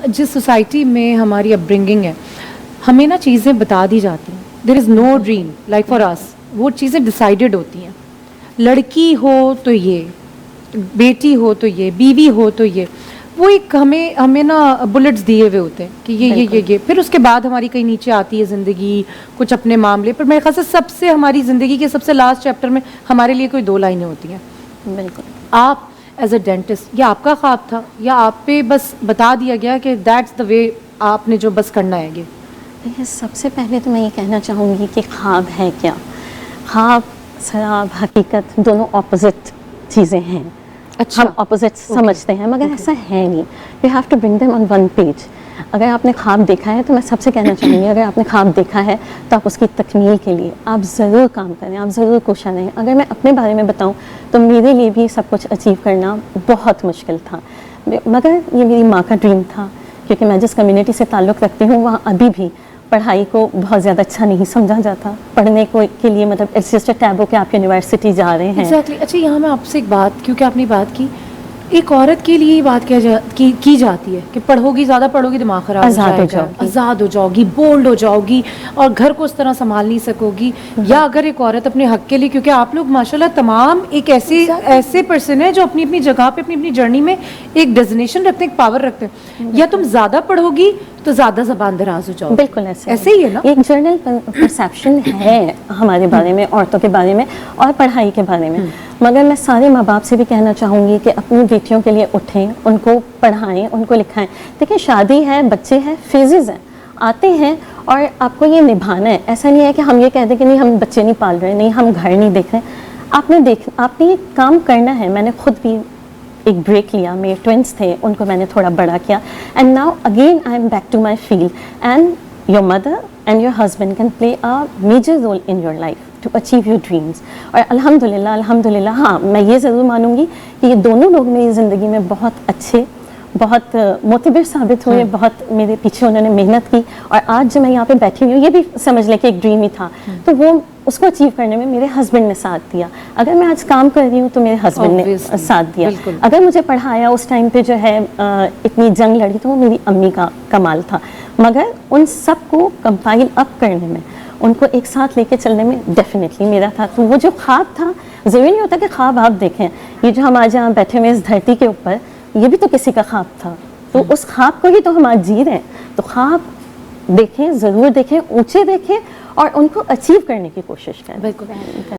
جس سوسائٹی میں ہماری اپ برنگنگ ہے ہمیں نا چیزیں بتا دی جاتی ہیں. دیر از نو ڈریم لائک فار اس. وہ چیزیں ڈیسائیڈڈ ہوتی ہیں. لڑکی ہو تو یہ, بیٹی ہو تو یہ, بیوی ہو تو یہ, وہ ایک ہمیں نا بلٹس دیے ہوئے ہوتے ہیں کہ یہ پھر اس کے بعد ہماری کہیں نیچے آتی ہے زندگی کچھ اپنے معاملے پر. میرے خیال سے سب سے ہماری زندگی کے سب سے لاسٹ چیپٹر میں ہمارے لیے کوئی 2 لائنیں ہوتی ہیں. بالکل. آپ ایز اے ڈینٹسٹ, یا آپ کا خواب تھا یا آپ پہ بس بتا دیا گیا کہ دیٹس دا وے آپ نے جو بس کرنا ہے. یہ سب سے پہلے تو میں یہ کہنا چاہوں گی کہ خواب ہے کیا. خواب, خواب, حقیقت دونوں اپوزٹ چیزیں ہیں. اچھا, ہم اپوزٹ سمجھتے ہیں مگر ایسا ہے نہیں. You have to bring them on one page. اگر آپ نے خواب دیکھا ہے تو میں سب سے کہنا چاہوں گی, اگر آپ نے خواب دیکھا ہے تو آپ اس کی تکمیل کے لیے آپ ضرور کام کریں, آپ ضرور کوشاں رہیں. اگر میں اپنے بارے میں بتاؤں تو میرے لیے بھی سب کچھ اچیو کرنا بہت مشکل تھا, مگر یہ میری ماں کا ڈریم تھا. کیونکہ میں جس کمیونٹی سے تعلق رکھتی ہوں وہاں ابھی بھی پڑھائی کو بہت زیادہ اچھا نہیں سمجھا جاتا. پڑھنے کو کے لیے مطلب اٹس جسٹ اے ٹیبو کہ آپ یونیورسٹی جا رہے ہیں. ایگزیکٹلی. اچھا, یہاں میں آپ سے ایک بات, کیونکہ آپ نے بات کی, ایک عورت کے لیے یہ بات کی جاتی ہے کہ پڑھو گی, زیادہ پڑھو گی دماغ خراب ہو جائے گا, آزاد ہو جاؤ گی, بولڈ ہو جاؤ گی اور گھر کو اس طرح سنبھال نہیں سکو گی. یا اگر ایک عورت اپنے حق کے لیے, کیونکہ آپ لوگ ماشاءاللہ تمام ایک ایسے پرسن ہیں جو اپنی اپنی جگہ پہ اپنی جرنی میں ایک ڈیزنیشن رکھتے ہیں, ایک پاور رکھتے ہیں. یا تم زیادہ پڑھو گی تو زیادہ زبان دراز ہو جاؤ. بالکل ایسے ہی ہے نا. ایک جنرل پرسیپشن ہے ہمارے بارے میں, عورتوں کے بارے میں اور پڑھائی کے بارے میں. مگر میں سارے ماں باپ سے بھی کہنا چاہوں گی کہ اپنی بیٹیوں کے لیے اٹھیں, ان کو پڑھائیں, ان کو لکھائیں. دیکھیں شادی ہے, بچے ہیں, فیزز ہیں, آتے ہیں اور آپ کو یہ نبھانا ہے. ایسا نہیں ہے کہ ہم یہ کہہ دیں کہ نہیں ہم بچے نہیں پال رہے, نہیں ہم گھر نہیں دیکھ رہے. آپ نے یہ کام کرنا ہے. میں نے خود بھی ایک بریک لیا, میرے ٹوئنس تھے, ان کو میں نے تھوڑا بڑا کیا, and now again I am back to my field. And your mother and your husband can play a major role in your life to achieve your dreams. اور الحمدللہ ہاں میں یہ ضرور مانوں گی کہ یہ دونوں لوگ میری زندگی میں بہت اچھے, بہت معتبر ثابت ہوئے, بہت میرے پیچھے انہوں نے محنت کی. اور آج جو میں یہاں پہ بیٹھی ہوئی ہوں یہ بھی سمجھ لیں کہ ایک ڈریم ہی تھا, تو وہ اس کو اچیو کرنے میں میرے ہسبینڈ نے ساتھ دیا. اگر میں آج کام کر رہی ہوں تو میرے ہسبینڈ نے ساتھ دیا. اگر مجھے پڑھایا اس ٹائم پہ جو ہے اتنی جنگ لڑی تو وہ میری امی کا کمال تھا. مگر ان سب کو کمپائل اپ کرنے میں, ان کو ایک ساتھ لے کے چلنے میں ڈیفینیٹلی میرا تھا. تو وہ جو خواب تھا, ضروری نہیں ہوتا کہ خواب آپ دیکھیں, یہ جو ہم آج یہاں بیٹھے ہوئے اس دھرتی کے اوپر, یہ بھی تو کسی کا خواب تھا. تو اس خواب کو ہی تو ہم آج جی رہے ہیں. تو خواب دیکھیں, ضرور دیکھیں, اونچے دیکھیں اور ان کو اچیو کرنے کی کوشش کریں. بالکل.